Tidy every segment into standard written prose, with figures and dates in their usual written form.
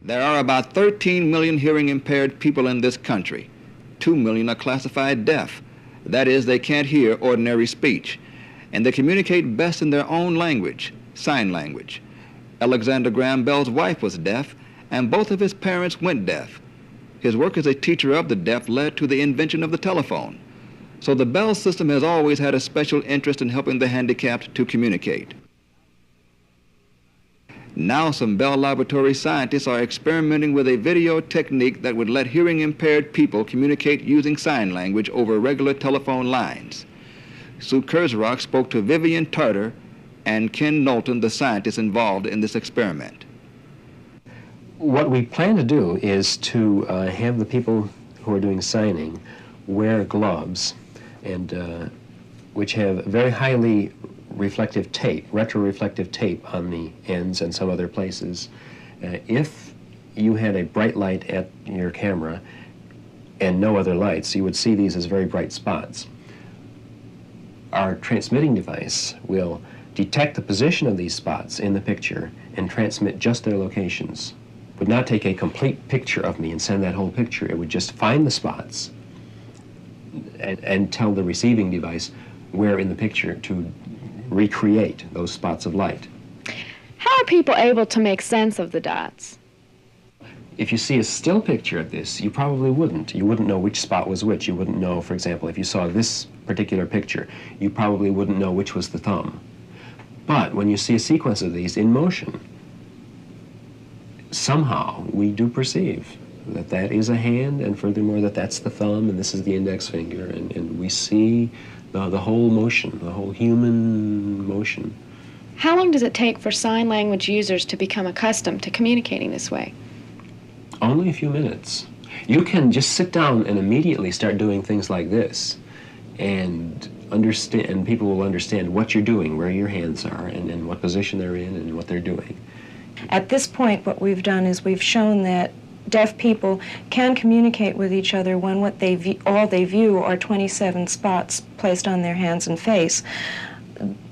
There are about 13 million hearing impaired people in this country. 2 million are classified deaf. That is, they can't hear ordinary speech, and they communicate best in their own language, sign language. Alexander Graham Bell's wife was deaf, and both of his parents went deaf. His work as a teacher of the deaf led to the invention of the telephone. So the Bell system has always had a special interest in helping the handicapped to communicate. Now some Bell Laboratory scientists are experimenting with a video technique that would let hearing impaired people communicate using sign language over regular telephone lines. Sue Kurzrock spoke to Vivian Tarter and Ken Knowlton, the scientists involved in this experiment. What we plan to do is to have the people who are doing signing wear gloves, and which have very highly reflective tape, retroreflective tape on the ends and some other places. If you had a bright light at your camera and no other lights, you would see these as very bright spots. Our transmitting device will detect the position of these spots in the picture and transmit just their locations. It would not take a complete picture of me and send that whole picture. It would just find the spots and tell the receiving device where in the picture to recreate those spots of light. How are people able to make sense of the dots? If you see a still picture of this, you probably wouldn't. You wouldn't know which spot was which. You wouldn't know, for example, if you saw this particular picture, you probably wouldn't know which was the thumb. But when you see a sequence of these in motion, somehow we do perceive that that is a hand, and furthermore that that's the thumb and this is the index finger, and we see the whole motion, the whole human motion. How long does it take for sign language users to become accustomed to communicating this way? Only a few minutes. You can just sit down and immediately start doing things like this, and understand, and people will understand what you're doing, where your hands are, and what position they're in, and what they're doing. At this point, what we've done is we've shown that deaf people can communicate with each other when what all they view are 27 spots placed on their hands and face.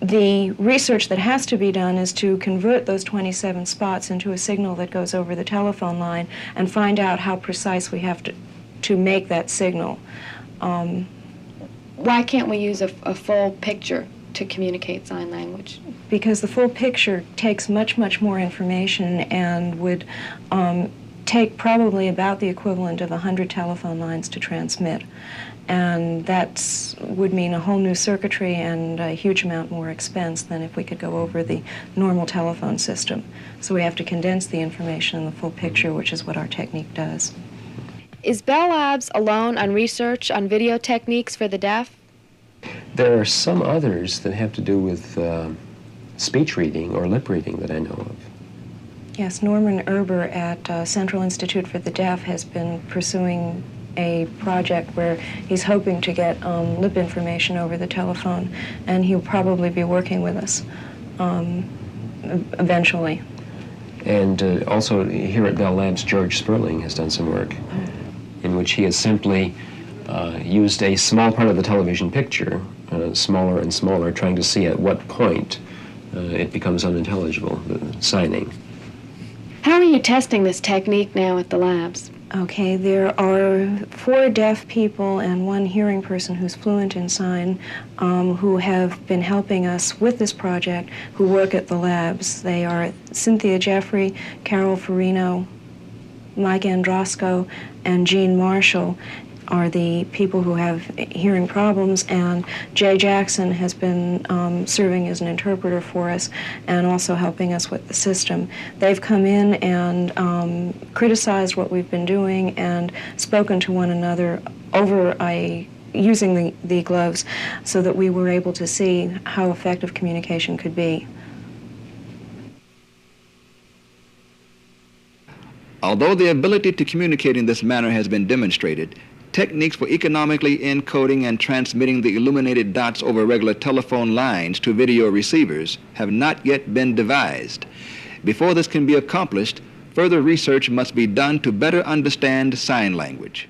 The research that has to be done is to convert those 27 spots into a signal that goes over the telephone line and find out how precise we have to make that signal. Why can't we use a full picture to communicate sign language? Because the full picture takes much, much more information and would take probably about the equivalent of 100 telephone lines to transmit. And that would mean a whole new circuitry and a huge amount more expense than if we could go over the normal telephone system. So we have to condense the information in the full picture, which is what our technique does. Is Bell Labs alone on research on video techniques for the deaf? There are some others that have to do with speech reading or lip reading that I know of. Yes, Norman Erber at Central Institute for the Deaf has been pursuing a project where he's hoping to get lip information over the telephone, and he'll probably be working with us eventually. And also here at Bell Labs, George Sperling has done some work in which he has simply used a small part of the television picture, smaller and smaller, trying to see at what point it becomes unintelligible, the signing. How are you testing this technique now at the labs? Okay, there are 4 deaf people and 1 hearing person who's fluent in sign who have been helping us with this project, who work at the labs. They are Cynthia Jeffrey, Carol Farino, Mike Androsco, and Jean Marshall are the people who have hearing problems, and Jay Jackson has been serving as an interpreter for us and also helping us with the system. They've come in and criticized what we've been doing and spoken to one another over using the gloves so that we were able to see how effective communication could be. Although the ability to communicate in this manner has been demonstrated, techniques for economically encoding and transmitting the illuminated dots over regular telephone lines to video receivers have not yet been devised. Before this can be accomplished, further research must be done to better understand sign language.